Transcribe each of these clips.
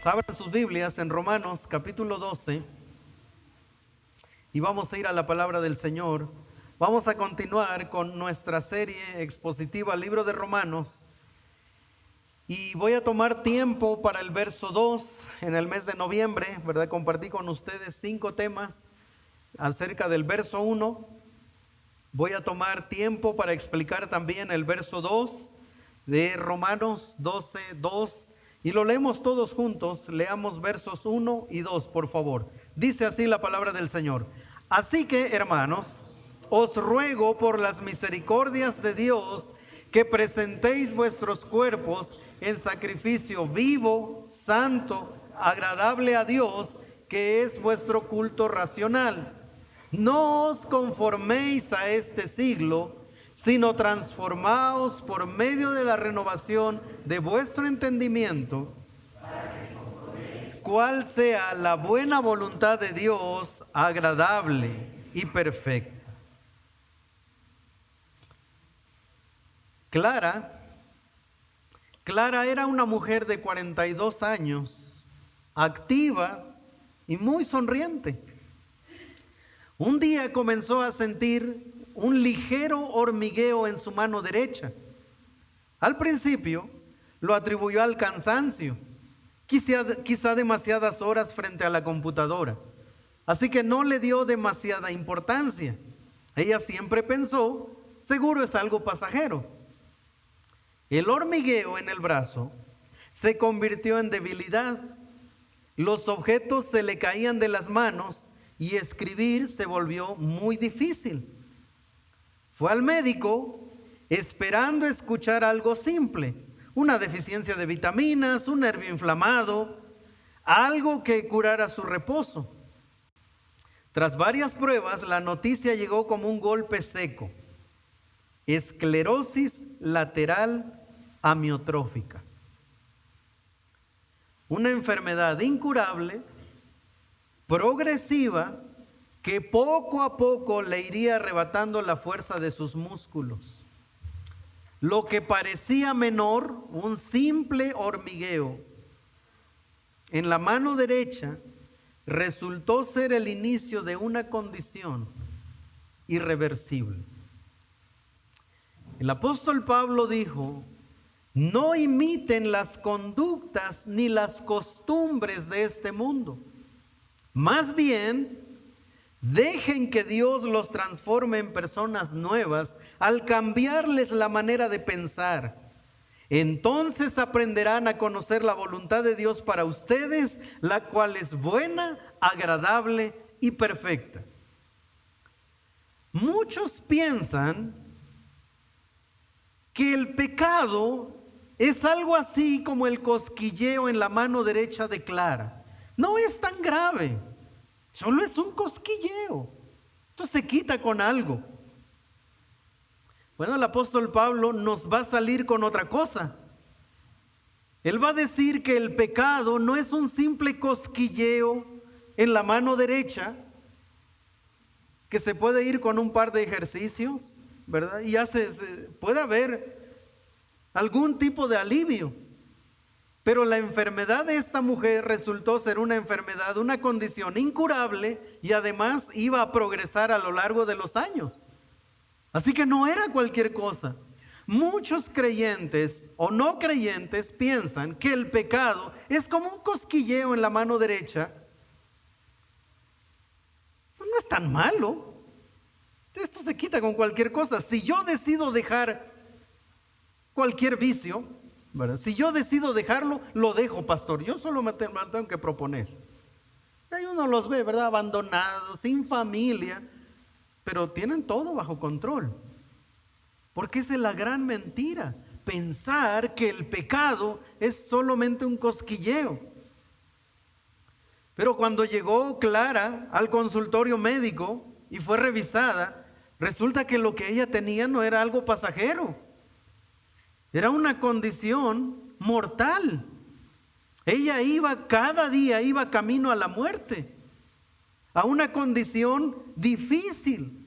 Abran sus Biblias en Romanos capítulo 12 y vamos a ir a la palabra del Señor. Vamos a continuar con nuestra serie expositiva al libro de Romanos y voy a tomar tiempo para el verso 2 en el mes de noviembre, ¿verdad? Compartí con ustedes 5 temas acerca del verso 1. Voy a tomar tiempo para explicar también el verso 2 de Romanos 12, 2. Y lo leemos todos juntos. Leamos versos 1 y 2, por favor. Dice así la palabra del Señor. Así que, hermanos, os ruego por las misericordias de Dios que presentéis vuestros cuerpos en sacrificio vivo, santo, agradable a Dios, que es vuestro culto racional. No os conforméis a este siglo, sino transformaos por medio de la renovación de vuestro entendimiento, cuál sea la buena voluntad de Dios, agradable y perfecta. Clara era una mujer de 42 años, activa y muy sonriente. Un día comenzó a sentir un ligero hormigueo en su mano derecha. Al principio lo atribuyó al cansancio, quizá demasiadas horas frente a la computadora, así que no le dio demasiada importancia. Ella siempre pensó, seguro es algo pasajero. El hormigueo en el brazo se convirtió en debilidad. Los objetos se le caían de las manos y escribir se volvió muy difícil. Fue al médico esperando escuchar algo simple, una deficiencia de vitaminas, un nervio inflamado, algo que curara su reposo. Tras varias pruebas, la noticia llegó como un golpe seco: esclerosis lateral amiotrófica. Una enfermedad incurable, progresiva, que poco a poco le iría arrebatando la fuerza de sus músculos. Lo que parecía menor, un simple hormigueo en la mano derecha, resultó ser el inicio de una condición irreversible. El apóstol Pablo dijo: no imiten las conductas ni las costumbres de este mundo. Más bien, dejen que Dios los transforme en personas nuevas al cambiarles la manera de pensar. Entonces aprenderán a conocer la voluntad de Dios para ustedes, la cual es buena, agradable y perfecta. Muchos piensan que el pecado es algo así como el cosquilleo en la mano derecha de Clara. No es tan grave. Solo es un cosquilleo. Esto se quita con algo. Bueno, el apóstol Pablo nos va a salir con otra cosa. Él va a decir que el pecado no es un simple cosquilleo en la mano derecha, que se puede ir con un par de ejercicios, ¿verdad? Y ya puede haber algún tipo de alivio. Pero la enfermedad de esta mujer resultó ser una enfermedad, una condición incurable, y además iba a progresar a lo largo de los años. Así que no era cualquier cosa. Muchos creyentes o no creyentes piensan que el pecado es como un cosquilleo en la mano derecha. No es tan malo. Esto se quita con cualquier cosa. Si yo decido dejar cualquier vicio, ¿verdad? Si yo decido dejarlo, lo dejo, pastor. Yo solo me tengo que proponer. Ahí uno los ve, ¿verdad? Abandonados, sin familia, pero tienen todo bajo control. Porque esa es la gran mentira, pensar que el pecado es solamente un cosquilleo. Pero cuando llegó Clara al consultorio médico y fue revisada, resulta que lo que ella tenía no era algo pasajero. Era una condición mortal. Ella cada día iba camino a la muerte, a una condición difícil.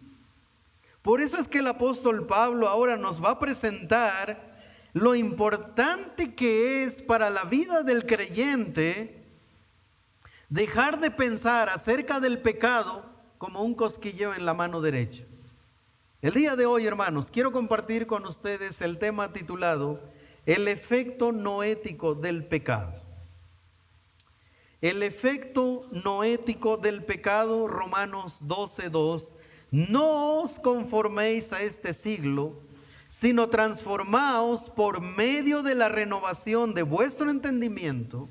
Por eso es que el apóstol Pablo ahora nos va a presentar lo importante que es para la vida del creyente Dejar de pensar acerca del pecado como un cosquilleo en la mano derecha. El día de hoy, hermanos, quiero compartir con ustedes el tema titulado El efecto noético del pecado. El efecto noético del pecado, Romanos 12:2. No os conforméis a este siglo, sino transformaos por medio de la renovación de vuestro entendimiento,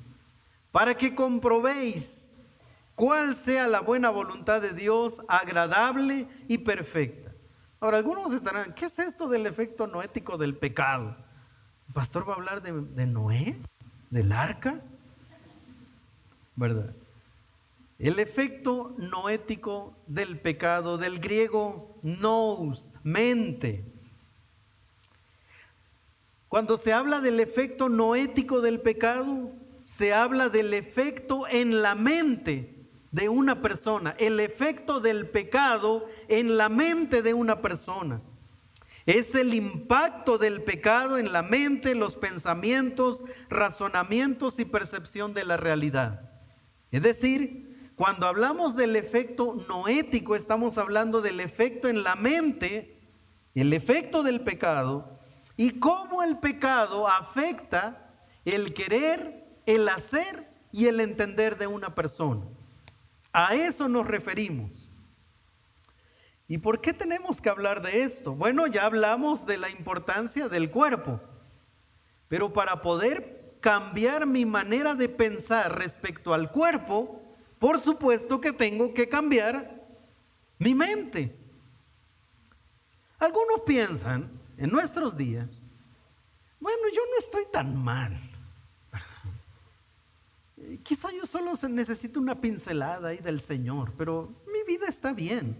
para que comprobéis cuál sea la buena voluntad de Dios, agradable y perfecta. Ahora, algunos estarán, ¿qué es esto del efecto noético del pecado? ¿El pastor va a hablar de Noé? ¿Del arca? ¿Verdad? El efecto noético del pecado, del griego nous, mente. Cuando se habla del efecto noético del pecado, se habla del efecto en la mente de una persona, el efecto del pecado en la mente de una persona. Es el impacto del pecado en la mente, los pensamientos, razonamientos y percepción de la realidad. Es decir, cuando hablamos del efecto noético, estamos hablando del efecto en la mente, el efecto del pecado, y cómo el pecado afecta el querer, el hacer y el entender de una persona. A eso nos referimos. ¿Y por qué tenemos que hablar de esto? Bueno, ya hablamos de la importancia del cuerpo, pero para poder cambiar mi manera de pensar respecto al cuerpo, por supuesto que tengo que cambiar mi mente. Algunos piensan en nuestros días, bueno, yo no estoy tan mal. Quizá yo solo necesito una pincelada ahí del Señor, pero mi vida está bien.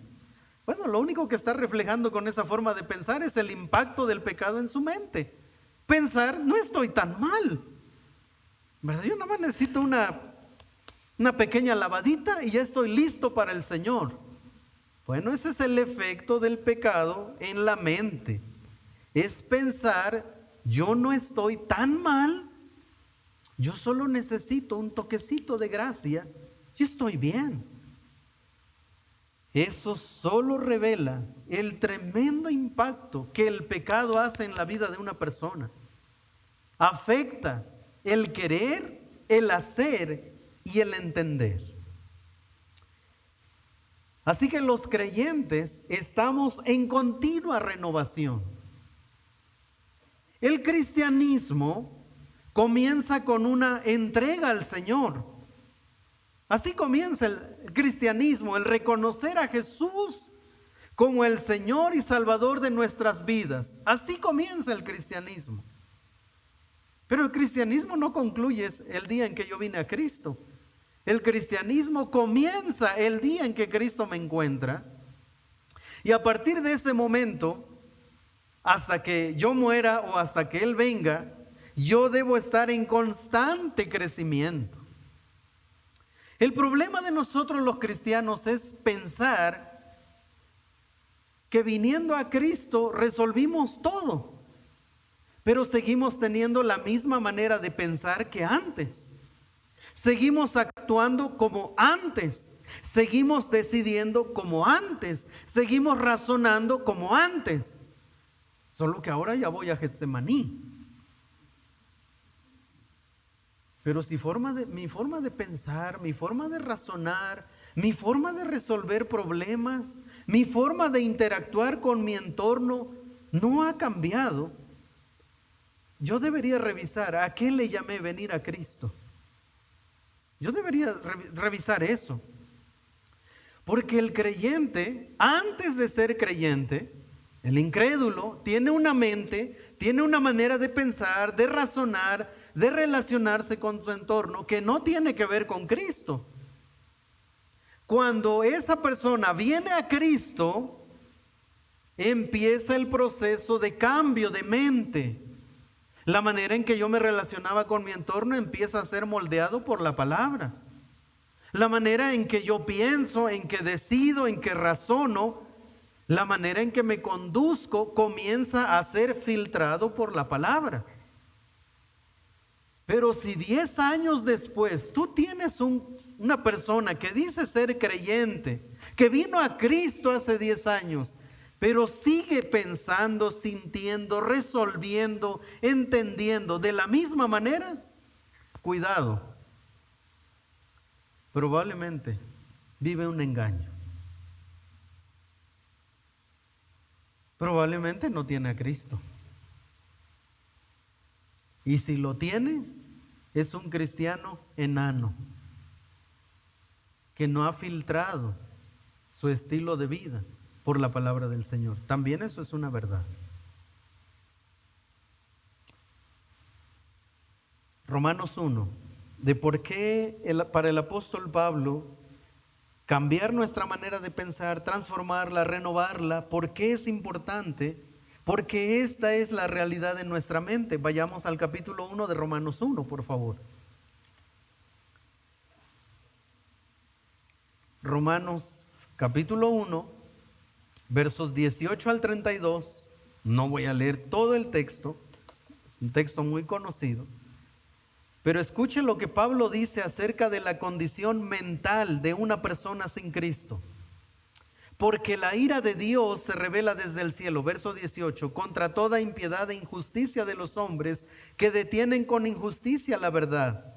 Bueno, lo único que está reflejando con esa forma de pensar es el impacto del pecado en su mente. Pensar, no estoy tan mal, ¿verdad? Yo nada más necesito una pequeña lavadita y ya estoy listo para el Señor. Bueno, ese es el efecto del pecado en la mente. Es pensar, yo no estoy tan mal, yo solo necesito un toquecito de gracia, yo estoy bien. Eso solo revela el tremendo impacto que el pecado hace en la vida de una persona. Afecta el querer, el hacer y el entender. Así que los creyentes estamos en continua renovación. El cristianismo comienza con una entrega al Señor. Así comienza el cristianismo, el reconocer a Jesús como el Señor y Salvador de nuestras vidas. Así comienza el cristianismo. Pero el cristianismo no concluye el día en que yo vine a Cristo. El cristianismo comienza el día en que Cristo me encuentra. Y a partir de ese momento, hasta que yo muera o hasta que Él venga, yo debo estar en constante crecimiento. El problema de nosotros los cristianos es pensar que viniendo a Cristo resolvimos todo, pero seguimos teniendo la misma manera de pensar que antes. Seguimos actuando como antes, seguimos decidiendo como antes, seguimos razonando como antes. Solo que ahora ya voy a Getsemaní. Pero si mi forma de pensar, mi forma de razonar, mi forma de resolver problemas, mi forma de interactuar con mi entorno no ha cambiado, yo debería revisar a qué le llamé venir a Cristo. Yo debería revisar eso. Porque el creyente, antes de ser creyente, el incrédulo tiene una mente, tiene una manera de pensar, de razonar, de relacionarse con su entorno que no tiene que ver con Cristo. Cuando esa persona viene a Cristo, empieza el proceso de cambio de mente. La manera en que yo me relacionaba con mi entorno empieza a ser moldeado por la palabra. La manera en que yo pienso, en que decido, en que razono, la manera en que me conduzco comienza a ser filtrado por la palabra. Pero si 10 años después tú tienes una persona que dice ser creyente, que vino a Cristo hace 10 años, pero sigue pensando, sintiendo, resolviendo, entendiendo de la misma manera, cuidado, probablemente vive un engaño. Probablemente no tiene a Cristo. Y si lo tiene, es un cristiano enano, que no ha filtrado su estilo de vida por la palabra del Señor. También eso es una verdad. Romanos 1, de por qué para el apóstol Pablo cambiar nuestra manera de pensar, transformarla, renovarla, ¿por qué es importante? Porque esta es la realidad de nuestra mente. Vayamos al capítulo 1 de Romanos 1, por favor. Romanos capítulo 1, versos 18 al 32. No voy a leer todo el texto, es un texto muy conocido. Pero escuche lo que Pablo dice acerca de la condición mental de una persona sin Cristo. Porque la ira de Dios se revela desde el cielo, verso 18, contra toda impiedad e injusticia de los hombres que detienen con injusticia la verdad.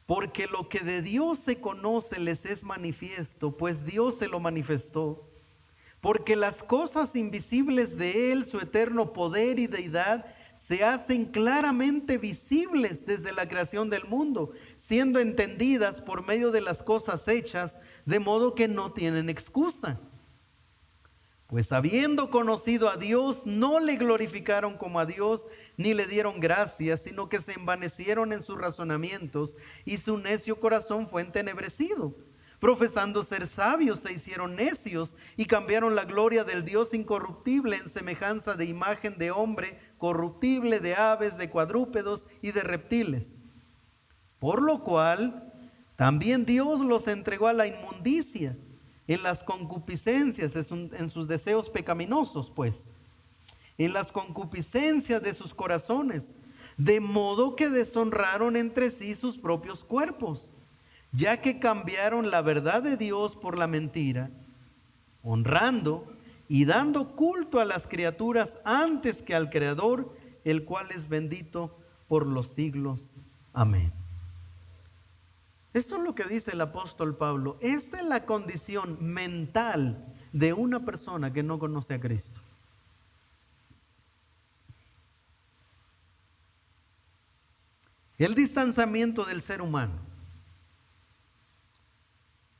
Porque lo que de Dios se conoce les es manifiesto, pues Dios se lo manifestó. Porque las cosas invisibles de Él, su eterno poder y deidad, se hacen claramente visibles desde la creación del mundo, siendo entendidas por medio de las cosas hechas, de modo que no tienen excusa. Pues habiendo conocido a Dios, no le glorificaron como a Dios, ni le dieron gracias, sino que se envanecieron en sus razonamientos, y su necio corazón fue entenebrecido. Profesando ser sabios, se hicieron necios, y cambiaron la gloria del Dios incorruptible en semejanza de imagen de hombre corruptible, de aves, de cuadrúpedos y de reptiles. Por lo cual también Dios los entregó a la inmundicia en las concupiscencias, en sus deseos pecaminosos, pues, en las concupiscencias de sus corazones, de modo que deshonraron entre sí sus propios cuerpos, ya que cambiaron la verdad de Dios por la mentira, honrando y dando culto a las criaturas antes que al Creador, el cual es bendito por los siglos. Amén. Esto es lo que dice el apóstol Pablo. Esta es la condición mental de una persona que no conoce a Cristo. El distanciamiento del ser humano.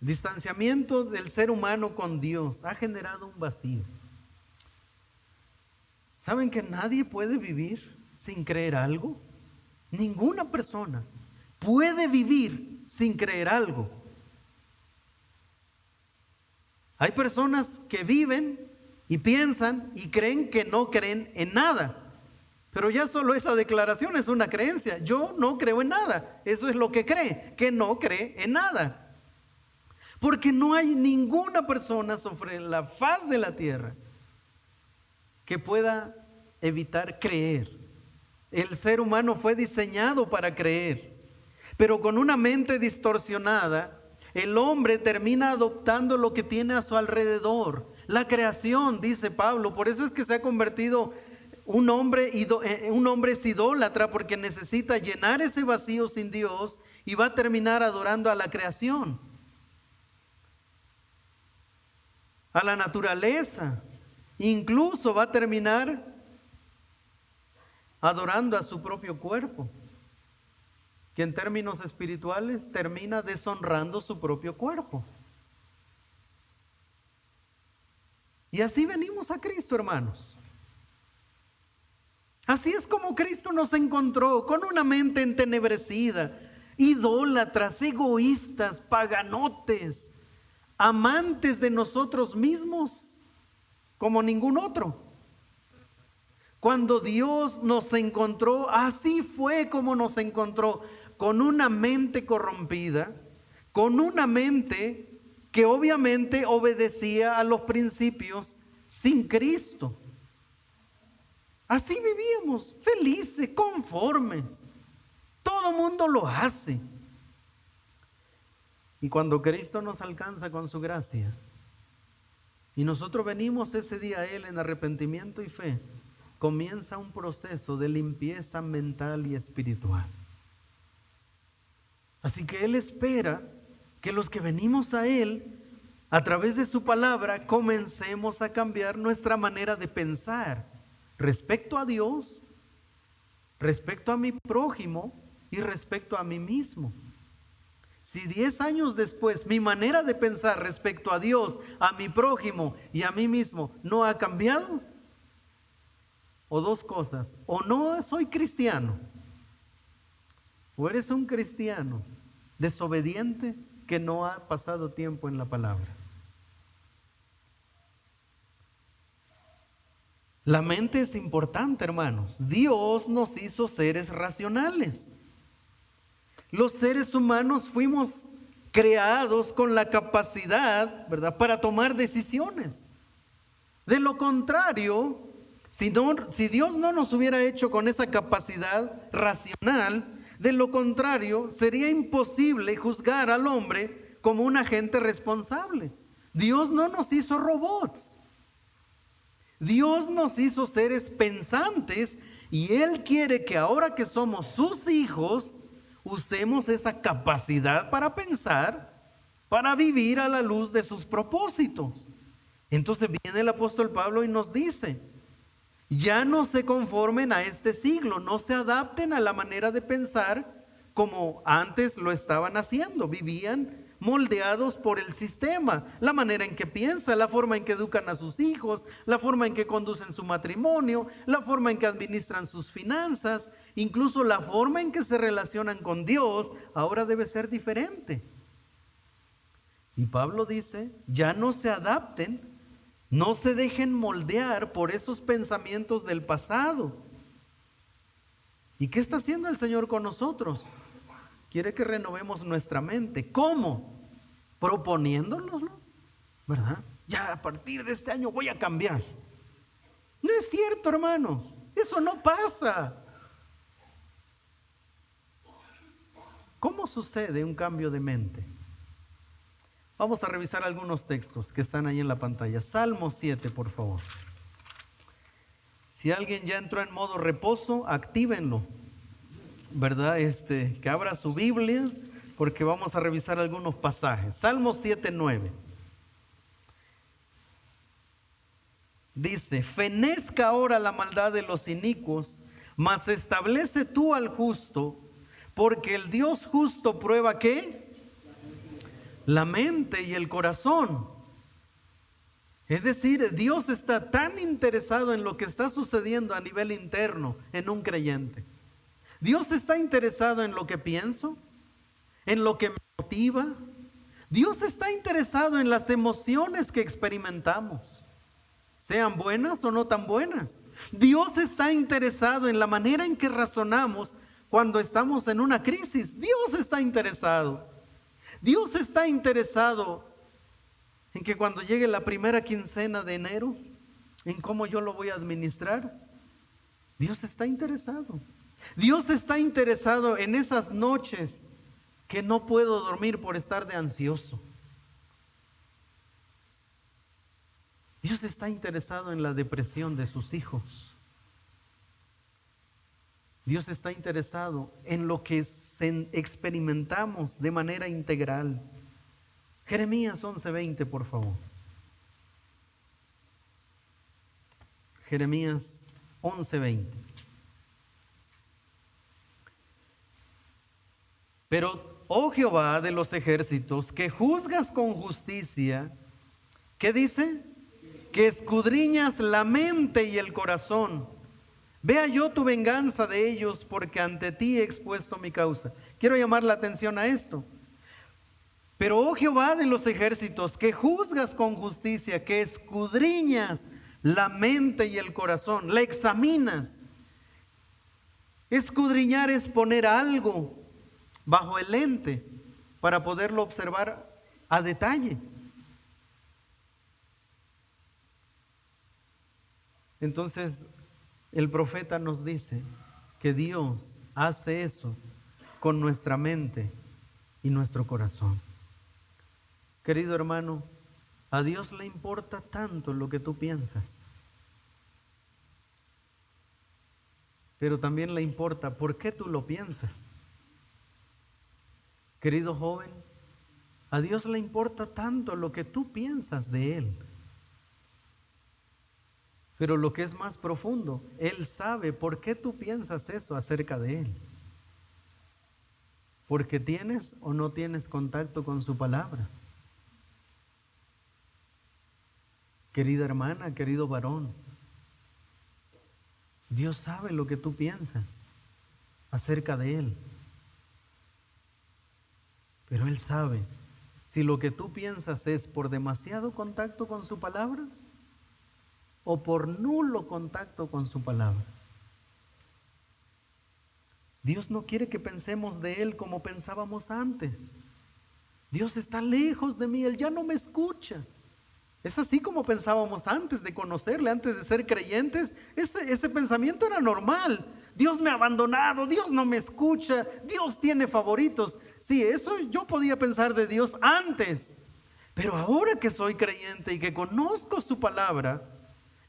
El distanciamiento del ser humano con Dios ha generado un vacío. ¿Saben que nadie puede vivir sin creer algo? Ninguna persona puede vivir sin creer algo. Hay personas que viven y piensan y creen que no creen en nada. Pero ya solo esa declaración es una creencia. Yo no creo en nada. Eso es lo que cree, que no cree en nada. Porque no hay ninguna persona sobre la faz de la tierra que pueda evitar creer. El ser humano fue diseñado para creer. Pero con una mente distorsionada, el hombre termina adoptando lo que tiene a su alrededor. La creación, dice Pablo, por eso es que se ha convertido un hombre es idólatra, porque necesita llenar ese vacío sin Dios y va a terminar adorando a la creación, a la naturaleza. Incluso va a terminar adorando a su propio cuerpo, que en términos espirituales termina deshonrando su propio cuerpo. Y así venimos a Cristo, hermanos. Así es como Cristo nos encontró, con una mente entenebrecida, idólatras, egoístas, paganotes, amantes de nosotros mismos, como ningún otro. Cuando Dios nos encontró, así fue como nos encontró, con una mente corrompida, con una mente que obviamente obedecía a los principios sin Cristo. Así vivíamos, felices, conformes. Todo mundo lo hace. Y cuando Cristo nos alcanza con su gracia, y nosotros venimos ese día a Él en arrepentimiento y fe, comienza un proceso de limpieza mental y espiritual. Así que Él espera que los que venimos a Él, a través de su palabra, comencemos a cambiar nuestra manera de pensar respecto a Dios, respecto a mi prójimo y respecto a mí mismo. Si 10 años después mi manera de pensar respecto a Dios, a mi prójimo y a mí mismo no ha cambiado, o dos cosas: o no soy cristiano, o eres un cristiano desobediente que no ha pasado tiempo en la palabra. La mente es importante, hermanos. Dios nos hizo seres racionales. Los seres humanos fuimos creados con la capacidad, ¿verdad?, para tomar decisiones. De lo contrario, si Dios no nos hubiera hecho con esa capacidad racional, de lo contrario, sería imposible juzgar al hombre como un agente responsable. Dios no nos hizo robots. Dios nos hizo seres pensantes y Él quiere que ahora que somos sus hijos, usemos esa capacidad para pensar, para vivir a la luz de sus propósitos. Entonces viene el apóstol Pablo y nos dice: ya no se conformen a este siglo, no se adapten a la manera de pensar como antes lo estaban haciendo. Vivían moldeados por el sistema, la manera en que piensan, la forma en que educan a sus hijos, la forma en que conducen su matrimonio, la forma en que administran sus finanzas, incluso la forma en que se relacionan con Dios, ahora debe ser diferente. Y Pablo dice: ya no se adapten, no se dejen moldear por esos pensamientos del pasado. ¿Y qué está haciendo el Señor con nosotros? Quiere que renovemos nuestra mente. ¿Cómo? Proponiéndonoslo, ¿verdad? Ya a partir de este año voy a cambiar. No es cierto, hermanos. Eso no pasa. ¿Cómo sucede un cambio de mente? Vamos a revisar algunos textos que están ahí en la pantalla. Salmo 7, por favor. Si alguien ya entró en modo reposo, actívenlo, ¿verdad? Que abra su Biblia, porque vamos a revisar algunos pasajes. Salmo 7:9. Dice: fenezca ahora la maldad de los inicuos, mas establece tú al justo, porque el Dios justo prueba ¿qué? La mente y el corazón. Es decir, Dios está tan interesado en lo que está sucediendo a nivel interno en un creyente. Dios está interesado en lo que pienso, en lo que me motiva. Dios está interesado en las emociones que experimentamos, sean buenas o no tan buenas. Dios está interesado en la manera en que razonamos cuando estamos en una crisis. Dios está interesado. Dios está interesado en que cuando llegue la primera quincena de enero, en cómo yo lo voy a administrar. Dios está interesado. Dios está interesado en esas noches que no puedo dormir por estar de ansioso. Dios está interesado en la depresión de sus hijos. Dios está interesado en lo que experimentamos de manera integral. Jeremías 11:20, por favor. Jeremías 11:20. Pero, oh Jehová de los ejércitos, que juzgas con justicia, ¿qué dice? Que escudriñas la mente y el corazón. Vea yo tu venganza de ellos, porque ante ti he expuesto mi causa. Quiero llamar la atención a esto. Pero, oh Jehová de los ejércitos, que juzgas con justicia, que escudriñas la mente y el corazón, la examinas. Escudriñar es poner algo bajo el lente para poderlo observar a detalle. Entonces, el profeta nos dice que Dios hace eso con nuestra mente y nuestro corazón. Querido hermano, a Dios le importa tanto lo que tú piensas, pero también le importa por qué tú lo piensas. Querido joven, a Dios le importa tanto lo que tú piensas de Él. Pero lo que es más profundo, Él sabe por qué tú piensas eso acerca de Él. Porque tienes o no tienes contacto con su palabra. Querida hermana, querido varón, Dios sabe lo que tú piensas acerca de Él. Pero Él sabe si lo que tú piensas es por demasiado contacto con su palabra o por nulo contacto con su palabra. Dios no quiere que pensemos de Él como pensábamos antes. Dios está lejos de mí, Él ya no me escucha. Es así como pensábamos antes de conocerle, antes de ser creyentes. Ese pensamiento era normal. Dios me ha abandonado, Dios no me escucha, Dios tiene favoritos. Sí, eso yo podía pensar de Dios antes. Pero ahora que soy creyente y que conozco su palabra,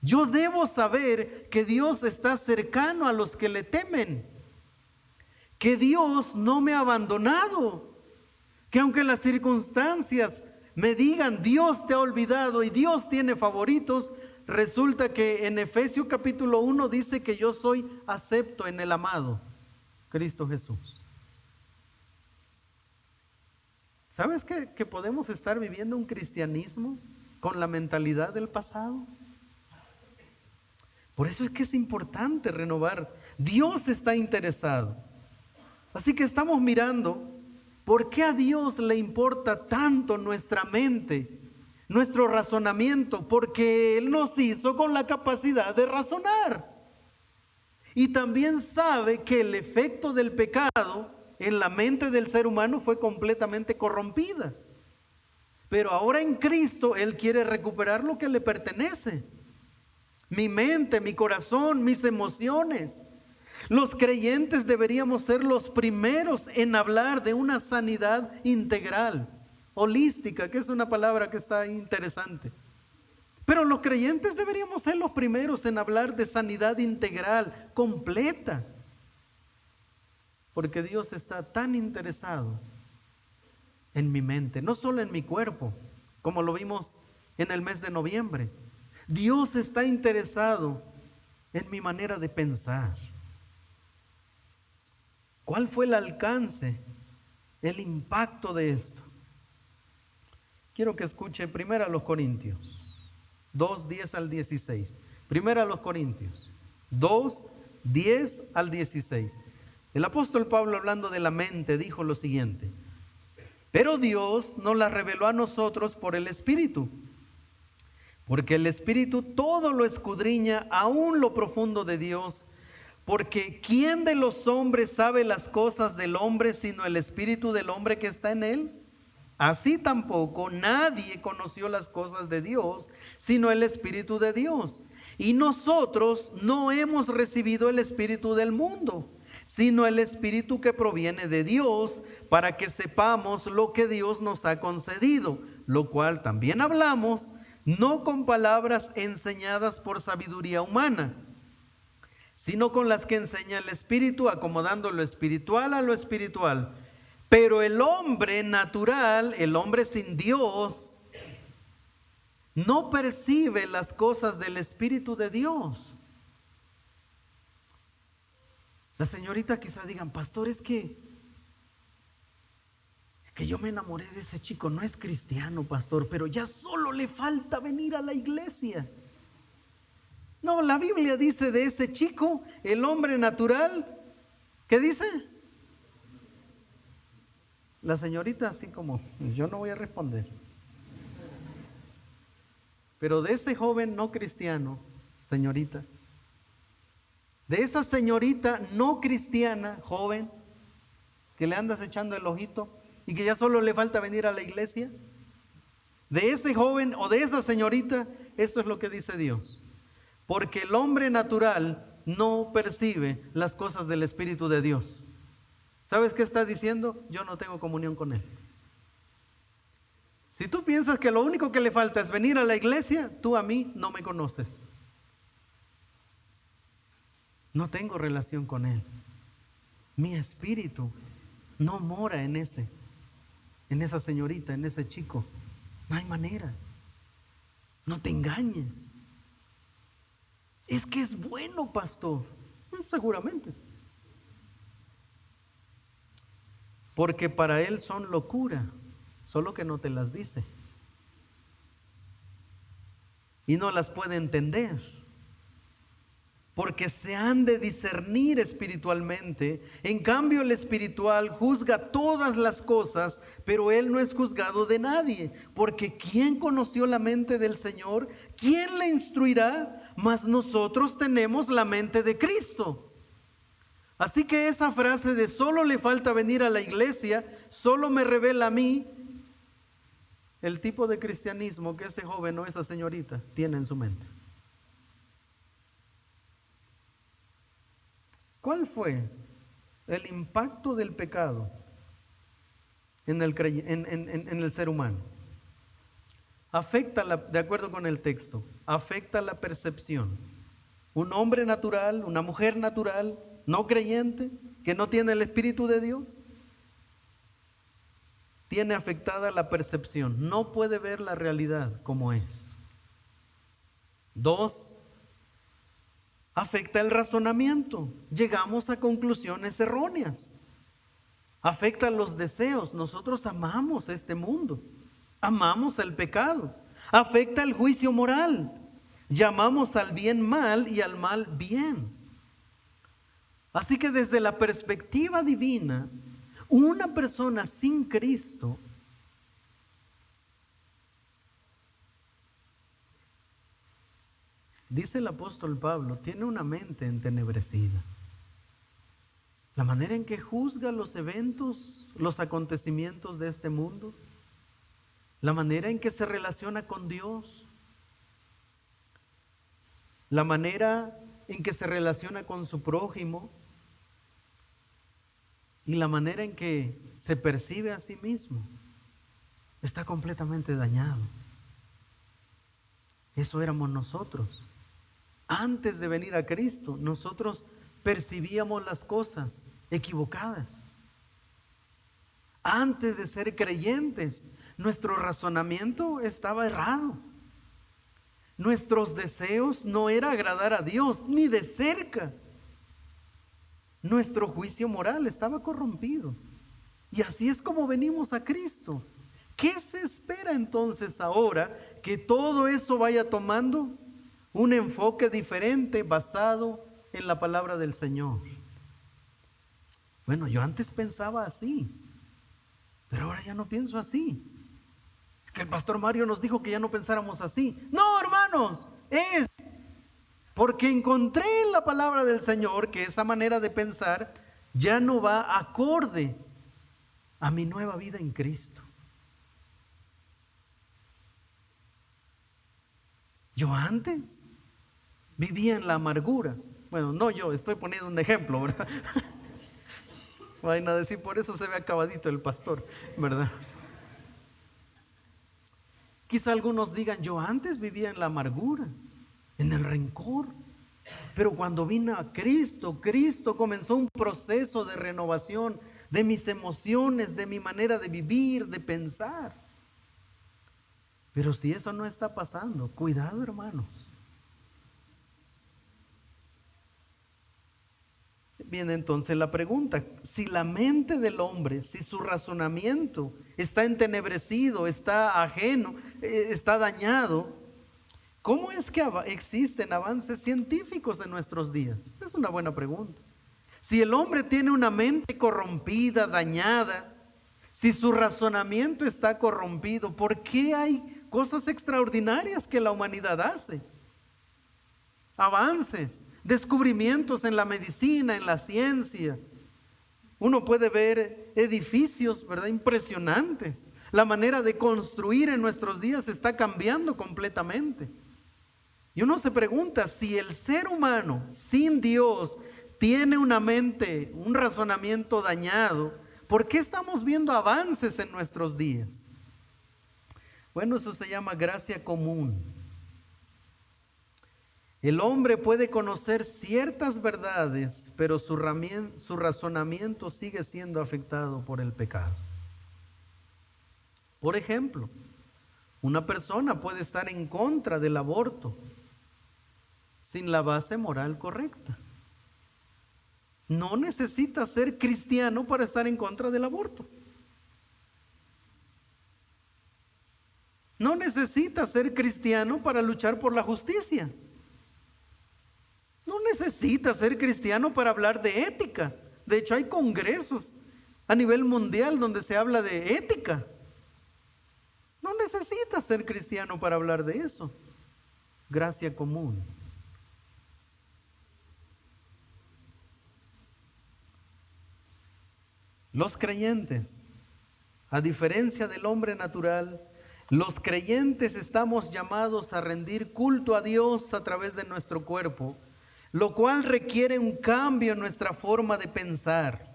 yo debo saber que Dios está cercano a los que le temen. Que Dios no me ha abandonado. Que aunque las circunstancias me digan Dios te ha olvidado y Dios tiene favoritos, resulta que en Efesios capítulo 1 dice que yo soy acepto en el amado Cristo Jesús. ¿Sabes que podemos estar viviendo un cristianismo con la mentalidad del pasado? Por eso es que es importante renovar. Dios está interesado. Así que estamos mirando por qué a Dios le importa tanto nuestra mente, nuestro razonamiento, porque Él nos hizo con la capacidad de razonar. Y también sabe que el efecto del pecado en la mente del ser humano fue completamente corrompida. Pero ahora en Cristo Él quiere recuperar lo que le pertenece. Mi mente, mi corazón, mis emociones. Los creyentes deberíamos ser los primeros en hablar de una sanidad integral, holística, que es una palabra que está interesante. Pero los creyentes deberíamos ser los primeros en hablar de sanidad integral, completa. Porque Dios está tan interesado en mi mente, no solo en mi cuerpo, como lo vimos en el mes de noviembre. Dios está interesado en mi manera de pensar. ¿Cuál fue el alcance, el impacto de esto? Quiero que escuche primero a los Corintios 2, 10 al 16. Primero a los Corintios 2, 10 al 16. El apóstol Pablo, hablando de la mente, dijo lo siguiente: pero Dios nos la reveló a nosotros por el Espíritu, porque el Espíritu todo lo escudriña, aún lo profundo de Dios. Porque ¿quién de los hombres sabe las cosas del hombre sino el espíritu del hombre que está en él? Así tampoco nadie conoció las cosas de Dios sino el Espíritu de Dios. Y nosotros no hemos recibido el espíritu del mundo, sino el Espíritu que proviene de Dios, para que sepamos lo que Dios nos ha concedido, lo cual también hablamos, no con palabras enseñadas por sabiduría humana, sino con las que enseña el Espíritu, acomodando lo espiritual a lo espiritual. Pero el hombre natural, el hombre sin Dios, no percibe las cosas del Espíritu de Dios. Las señoritas quizás digan: pastor, es que yo me enamoré de ese chico, no es cristiano, pastor, pero ya solo le falta venir a la iglesia. No, la Biblia dice de ese chico, el hombre natural, ¿qué dice? La señorita así como, yo no voy a responder. Pero de ese joven no cristiano, señorita, de esa señorita no cristiana, joven, que le andas echando el ojito y que ya solo le falta venir a la iglesia, de ese joven o de esa señorita, esto es lo que dice Dios. Porque el hombre natural no percibe las cosas del Espíritu de Dios. ¿Sabes qué está diciendo? Yo no tengo comunión con Él. Si tú piensas que lo único que le falta es venir a la iglesia, tú a mí no me conoces. No tengo relación con Él. Mi espíritu no mora en esa señorita, en ese chico. No hay manera. No te engañes. Es que es bueno, pastor. Seguramente. Porque para Él son locura, solo que no te las dice. Y no las puede entender. Porque se han de discernir espiritualmente. En cambio, el espiritual juzga todas las cosas, pero Él no es juzgado de nadie. Porque ¿quién conoció la mente del Señor? ¿Quién le instruirá? Mas nosotros tenemos la mente de Cristo. Así que esa frase de solo le falta venir a la iglesia, solo me revela a mí el tipo de cristianismo que ese joven o esa señorita tiene en su mente. ¿Cuál fue el impacto del pecado en el ser humano? Afecta, de acuerdo con el texto, afecta la percepción. Un hombre natural, una mujer natural, no creyente, que no tiene el Espíritu de Dios, tiene afectada la percepción. No puede ver la realidad como es. 2, afecta el razonamiento. Llegamos a conclusiones erróneas. Afecta los deseos. Nosotros amamos este mundo. Amamos el pecado. Afecta el juicio moral. Llamamos al bien mal y al mal bien. Así que desde la perspectiva divina, una persona sin Cristo dice el apóstol Pablo, tiene una mente entenebrecida. La manera en que juzga los eventos, los acontecimientos de este mundo, la manera en que se relaciona con Dios, la manera en que se relaciona con su prójimo y la manera en que se percibe a sí mismo, está completamente dañado. Eso éramos nosotros. Antes de venir a Cristo, nosotros percibíamos las cosas equivocadas. Antes de ser creyentes, nuestro razonamiento estaba errado. Nuestros deseos no era agradar a Dios, ni de cerca. Nuestro juicio moral estaba corrompido. Y así es como venimos a Cristo. ¿Qué se espera entonces ahora que todo eso vaya tomando un enfoque diferente basado en la palabra del Señor? Bueno, yo antes pensaba así, pero ahora ya no pienso así. Es que el pastor Mario nos dijo que ya no pensáramos así. No, hermanos, es porque encontré en la palabra del Señor que esa manera de pensar ya no va acorde a mi nueva vida en Cristo. Yo antes vivía en la amargura. Bueno, no yo, estoy poniendo un ejemplo, ¿verdad? Vayan a decir, por eso se ve acabadito el pastor, ¿verdad? Quizá algunos digan, yo antes vivía en la amargura, en el rencor. Pero cuando vino a Cristo, Cristo comenzó un proceso de renovación de mis emociones, de mi manera de vivir, de pensar. Pero si eso no está pasando, cuidado, hermanos. Viene entonces la pregunta, si la mente del hombre, si su razonamiento está entenebrecido, está ajeno, está dañado, ¿cómo es que existen avances científicos en nuestros días? Es una buena pregunta. Si el hombre tiene una mente corrompida, dañada, si su razonamiento está corrompido, ¿por qué hay cosas extraordinarias que la humanidad hace? Avances, descubrimientos en la medicina, en la ciencia. Uno puede ver edificios, ¿verdad?, impresionantes. La manera de construir en nuestros días está cambiando completamente. Y uno se pregunta si el ser humano sin Dios tiene una mente, un razonamiento dañado, ¿por qué estamos viendo avances en nuestros días? Bueno, eso se llama gracia común. El hombre puede conocer ciertas verdades, pero su razonamiento sigue siendo afectado por el pecado. Por ejemplo, una persona puede estar en contra del aborto sin la base moral correcta. No necesita ser cristiano para estar en contra del aborto. No necesita ser cristiano para luchar por la justicia. No necesita ser cristiano para hablar de ética. De hecho, hay congresos a nivel mundial donde se habla de ética. No necesita ser cristiano para hablar de eso. Gracia común. Los creyentes, a diferencia del hombre natural, los creyentes estamos llamados a rendir culto a Dios a través de nuestro cuerpo, lo cual requiere un cambio en nuestra forma de pensar.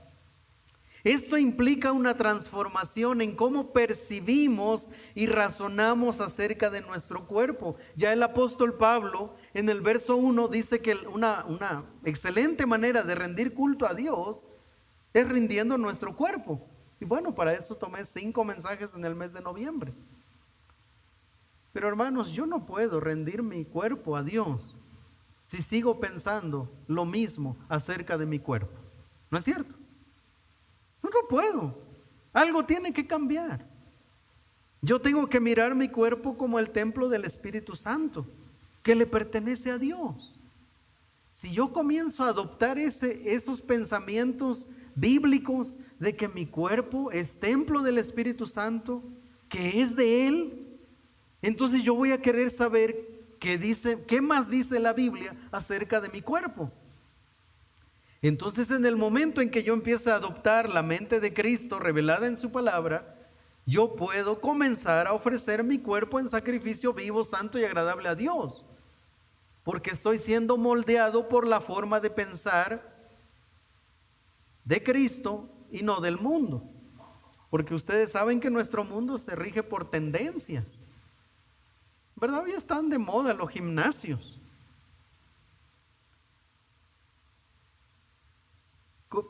Esto implica una transformación en cómo percibimos y razonamos acerca de nuestro cuerpo. Ya el apóstol Pablo en el verso 1 dice que una excelente manera de rendir culto a Dios es rindiendo nuestro cuerpo. Y bueno, para eso tomé 5 mensajes en el mes de noviembre. Pero hermanos, yo no puedo rendir mi cuerpo a Dios si sigo pensando lo mismo acerca de mi cuerpo. ¿No es cierto? No puedo. Algo tiene que cambiar. Yo tengo que mirar mi cuerpo como el templo del Espíritu Santo, que le pertenece a Dios. Si yo comienzo a adoptar esos pensamientos bíblicos de que mi cuerpo es templo del Espíritu Santo, que es de Él, entonces yo voy a querer saber qué más dice la Biblia acerca de mi cuerpo. Entonces, en el momento en que yo empiece a adoptar la mente de Cristo revelada en su palabra, yo puedo comenzar a ofrecer mi cuerpo en sacrificio vivo, santo y agradable a Dios, porque estoy siendo moldeado por la forma de pensar de Cristo y no del mundo, porque ustedes saben que nuestro mundo se rige por tendencias, ¿verdad? Hoy están de moda los gimnasios.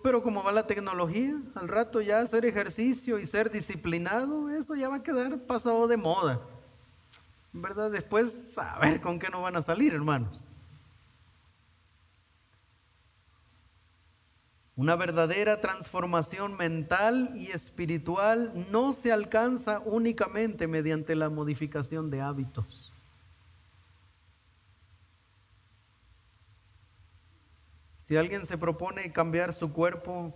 Pero como va la tecnología, al rato ya hacer ejercicio y ser disciplinado, eso ya va a quedar pasado de moda, ¿verdad? Después, a ver con qué nos van a salir, hermanos. Una verdadera transformación mental y espiritual no se alcanza únicamente mediante la modificación de hábitos. Si alguien se propone cambiar su cuerpo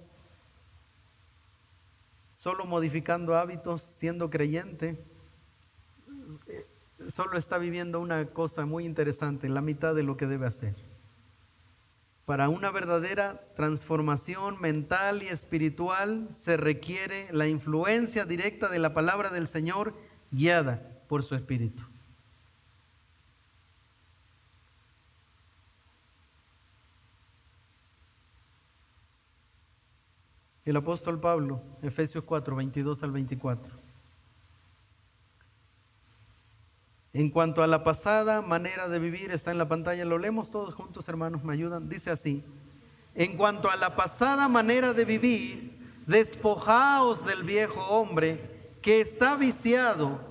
solo modificando hábitos, siendo creyente, solo está viviendo una cosa muy interesante, la mitad de lo que debe hacer. Para una verdadera transformación mental y espiritual se requiere la influencia directa de la palabra del Señor guiada por su Espíritu. El apóstol Pablo, Efesios 4, 22 al 24. En cuanto a la pasada manera de vivir, está en la pantalla, lo leemos todos juntos, hermanos, me ayudan. Dice así: en cuanto a la pasada manera de vivir, despojaos del viejo hombre que está viciado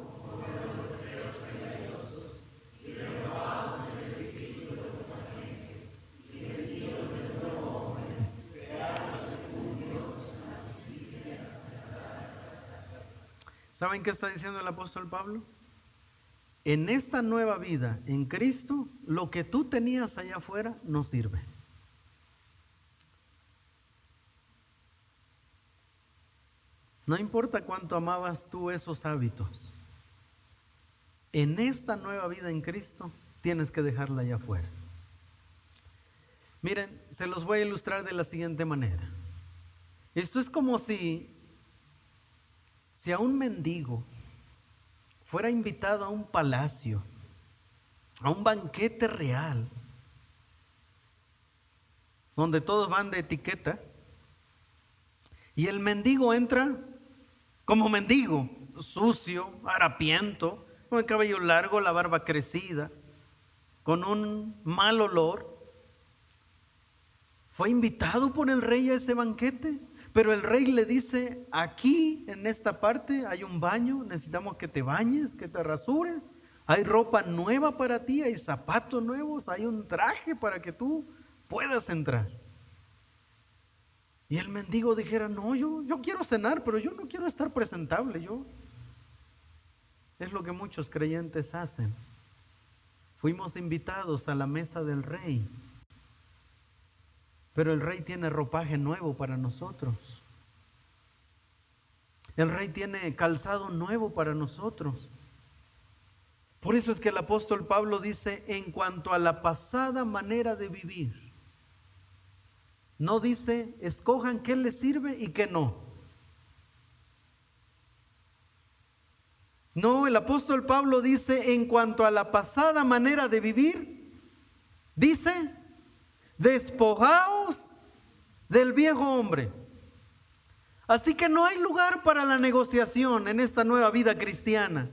¿Saben qué está diciendo el apóstol Pablo? En esta nueva vida, en Cristo, lo que tú tenías allá afuera no sirve. No importa cuánto amabas tú esos hábitos. En esta nueva vida en Cristo, tienes que dejarla allá afuera. Miren, se los voy a ilustrar de la siguiente manera. Esto es como si a un mendigo fuera invitado a un palacio, a un banquete real, donde todos van de etiqueta, y el mendigo entra como mendigo, sucio, harapiento, con el cabello largo, la barba crecida, con un mal olor. Fue invitado por el rey a ese banquete, pero el rey le dice: aquí en esta parte hay un baño, necesitamos que te bañes, que te rasures, hay ropa nueva para ti, hay zapatos nuevos, hay un traje para que tú puedas entrar. Y el mendigo dijera: no, yo quiero cenar, pero yo no quiero estar presentable. Es lo que muchos creyentes hacen. Fuimos invitados a la mesa del rey, pero el rey tiene ropaje nuevo para nosotros. El rey tiene calzado nuevo para nosotros. Por eso es que el apóstol Pablo dice: en cuanto a la pasada manera de vivir, no dice escojan qué les sirve y qué no. No, el apóstol Pablo dice: en cuanto a la pasada manera de vivir, dice: despojaos del viejo hombre. Así que no hay lugar para la negociación en esta nueva vida cristiana.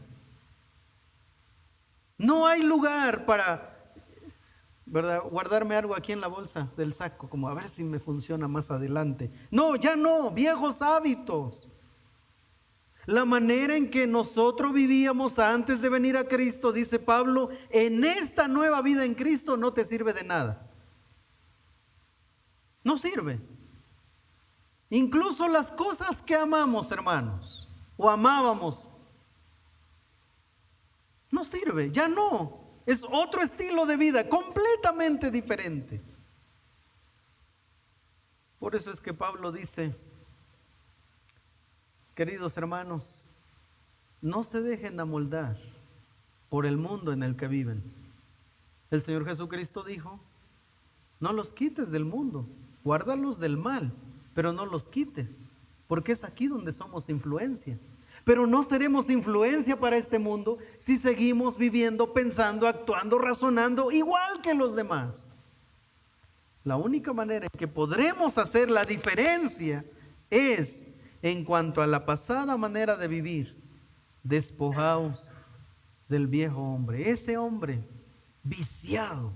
No hay lugar para, ¿verdad?, guardarme algo aquí en la bolsa del saco, como a ver si me funciona más adelante. No, ya no, viejos hábitos. La manera en que nosotros vivíamos antes de venir a Cristo, dice Pablo, en esta nueva vida en Cristo no te sirve de nada. No sirve. Incluso las cosas que amamos, hermanos, o amábamos, no sirve, ya no. Es otro estilo de vida, completamente diferente. Por eso es que Pablo dice: queridos hermanos, no se dejen amoldar por el mundo en el que viven. El Señor Jesucristo dijo: no los quites del mundo, guárdalos del mal, pero no los quites, porque es aquí donde somos influencia. Pero no seremos influencia para este mundo si seguimos viviendo, pensando, actuando, razonando igual que los demás. La única manera en que podremos hacer la diferencia es en cuanto a la pasada manera de vivir. Despojaos del viejo hombre, ese hombre viciado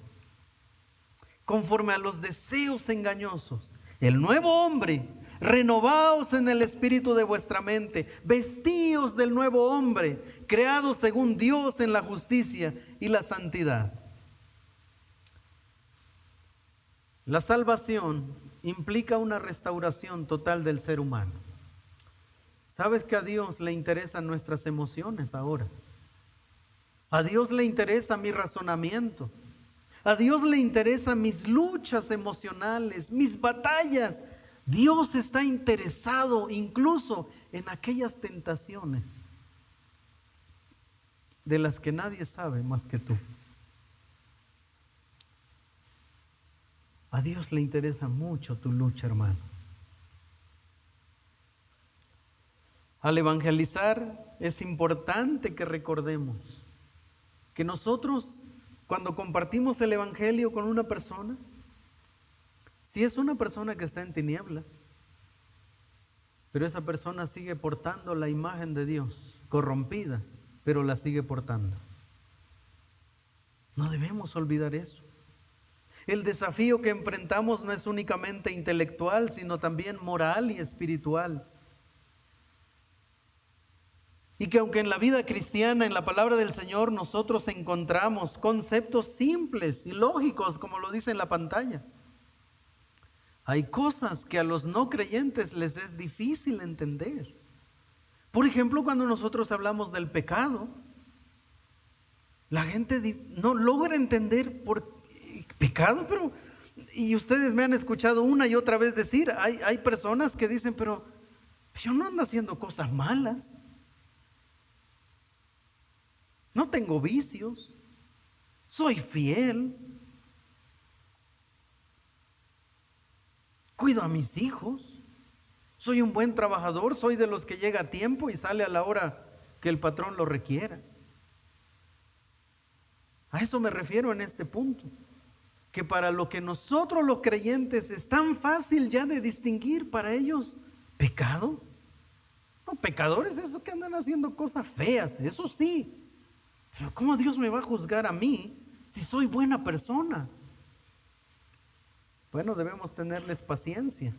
conforme a los deseos engañosos. El nuevo hombre, renovaos en el espíritu de vuestra mente, vestíos del nuevo hombre, creados según Dios en la justicia y la santidad. La salvación implica una restauración total del ser humano. ¿Sabes que a Dios le interesan nuestras emociones ahora? A Dios le interesa mi razonamiento. A Dios le interesan mis luchas emocionales, mis batallas. Dios está interesado incluso en aquellas tentaciones de las que nadie sabe más que tú. A Dios le interesa mucho tu lucha, hermano. Al evangelizar es importante que recordemos que nosotros, cuando compartimos el evangelio con una persona, si es una persona que está en tinieblas, pero esa persona sigue portando la imagen de Dios, corrompida, pero la sigue portando. No debemos olvidar eso. El desafío que enfrentamos no es únicamente intelectual, sino también moral y espiritual. Y que aunque en la vida cristiana, en la palabra del Señor, nosotros encontramos conceptos simples y lógicos, como lo dice en la pantalla, hay cosas que a los no creyentes les es difícil entender. Por ejemplo, cuando nosotros hablamos del pecado, la gente no logra entender por pecado, pero, y ustedes me han escuchado una y otra vez decir, hay personas que dicen, pero yo no ando haciendo cosas malas. No tengo vicios, soy fiel, cuido a mis hijos, soy un buen trabajador, soy de los que llega a tiempo y sale a la hora que el patrón lo requiera. A eso me refiero en este punto. que para lo que nosotros los creyentes es tan fácil ya de distinguir, para ellos, pecado. No, pecadores, esos que andan haciendo cosas feas, eso sí. Pero ¿cómo Dios me va a juzgar a mí si soy buena persona? Bueno, debemos tenerles paciencia.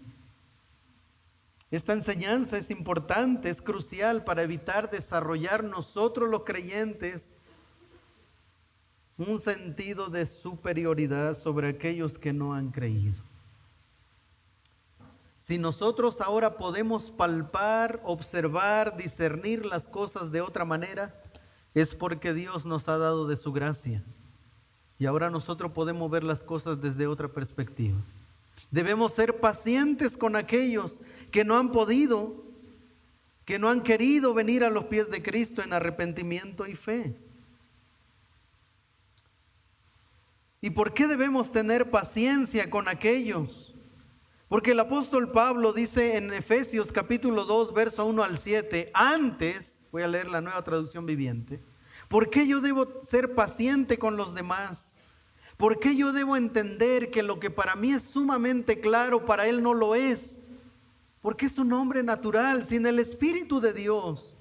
Esta enseñanza es importante, es crucial para evitar desarrollar nosotros los creyentes un sentido de superioridad sobre aquellos que no han creído. Si nosotros ahora podemos palpar, observar, discernir las cosas de otra manera, es porque Dios nos ha dado de su gracia. Y ahora nosotros podemos ver las cosas desde otra perspectiva. Debemos ser pacientes con aquellos que no han podido, que no han querido venir a los pies de Cristo en arrepentimiento y fe. ¿Y por qué debemos tener paciencia con aquellos? Porque el apóstol Pablo dice en Efesios capítulo 2, verso 1 al 7, antes, voy a leer la Nueva Traducción Viviente, ¿por qué yo debo ser paciente con los demás? ¿Por qué yo debo entender que lo que para mí es sumamente claro, para él no lo es? Porque es un hombre natural, sin el Espíritu de Dios.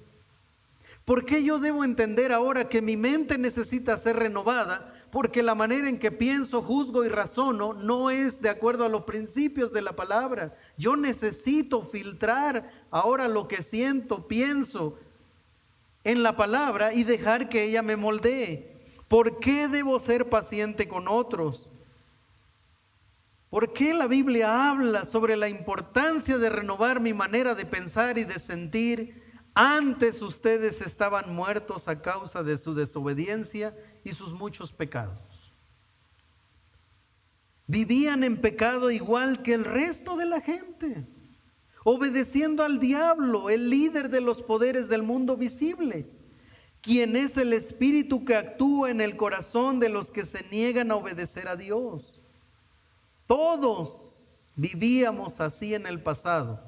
¿Por qué yo debo entender ahora que mi mente necesita ser renovada? Porque la manera en que pienso, juzgo y razono no es de acuerdo a los principios de la palabra. Yo necesito filtrar ahora lo que siento, pienso en la palabra y dejar que ella me moldee. ¿Por qué debo ser paciente con otros? ¿Por qué la Biblia habla sobre la importancia de renovar mi manera de pensar y de sentir? Antes ustedes estaban muertos a causa de su desobediencia y sus muchos pecados. Vivían en pecado igual que el resto de la gente, obedeciendo al diablo, el líder de los poderes del mundo visible, quien es el espíritu que actúa en el corazón de los que se niegan a obedecer a Dios. Todos vivíamos así en el pasado,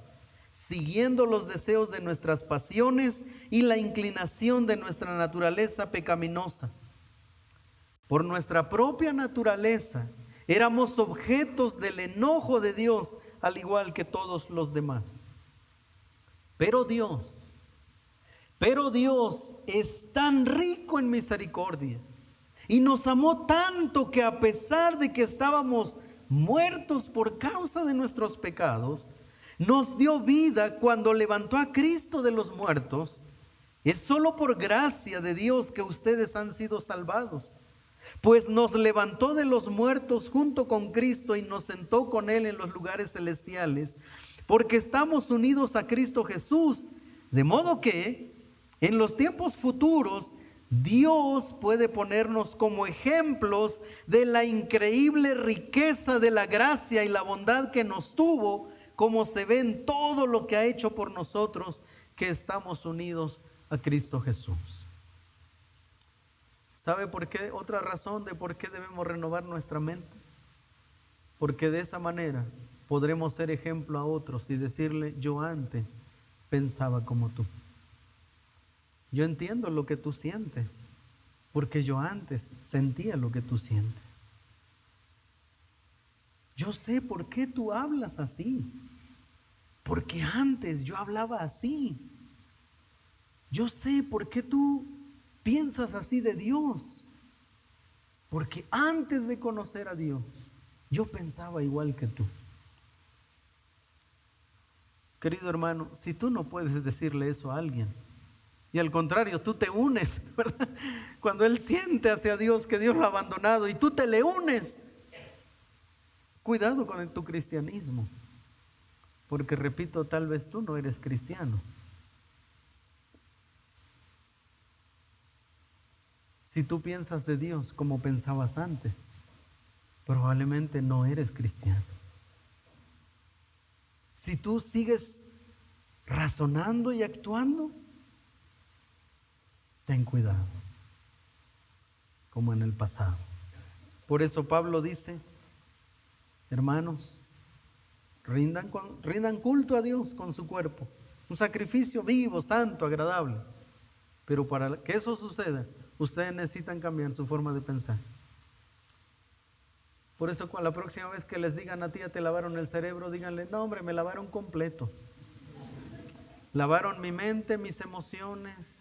siguiendo los deseos de nuestras pasiones y la inclinación de nuestra naturaleza pecaminosa. Por nuestra propia naturaleza, éramos objetos del enojo de Dios, al igual que todos los demás. Pero Dios es tan rico en misericordia y nos amó tanto que a pesar de que estábamos muertos por causa de nuestros pecados, nos dio vida cuando levantó a Cristo de los muertos. Es solo por gracia de Dios que ustedes han sido salvados, pues nos levantó de los muertos junto con Cristo y nos sentó con Él en los lugares celestiales, porque estamos unidos a Cristo Jesús, de modo que en los tiempos futuros Dios puede ponernos como ejemplos de la increíble riqueza de la gracia y la bondad que nos tuvo, como se ve en todo lo que ha hecho por nosotros que estamos unidos a Cristo Jesús. ¿Sabe por qué? Otra razón de por qué debemos renovar nuestra mente. Porque de esa manera podremos ser ejemplo a otros y decirle: yo antes pensaba como tú. Yo entiendo lo que tú sientes, porque yo antes sentía lo que tú sientes. Yo sé por qué tú hablas así, porque antes yo hablaba así. Yo sé por qué tú piensas así de Dios, porque antes de conocer a Dios, yo pensaba igual que tú. Querido hermano, si tú no puedes decirle eso a alguien, y al contrario, tú te unes, ¿verdad? Cuando él siente hacia Dios que Dios lo ha abandonado y tú te le unes, cuidado con tu cristianismo, porque repito, tal vez tú no eres cristiano. Si tú piensas de Dios como pensabas antes, probablemente no eres cristiano. Si tú sigues razonando y actuando, ten cuidado, como en el pasado. Por eso Pablo dice: hermanos, rindan culto a Dios con su cuerpo, un sacrificio vivo, santo, agradable. Pero para que eso suceda, ustedes necesitan cambiar su forma de pensar. Por eso la próxima vez que les digan a ti, ya te lavaron el cerebro, díganle, no hombre, me lavaron completo. Lavaron mi mente, mis emociones,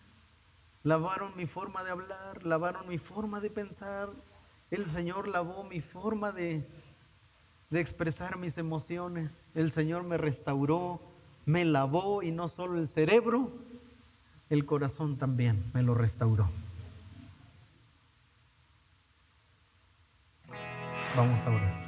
lavaron mi forma de hablar, lavaron mi forma de pensar. El Señor lavó mi forma de expresar mis emociones. El Señor me restauró, me lavó, y no solo el cerebro, el corazón también me lo restauró. Vamos a orar.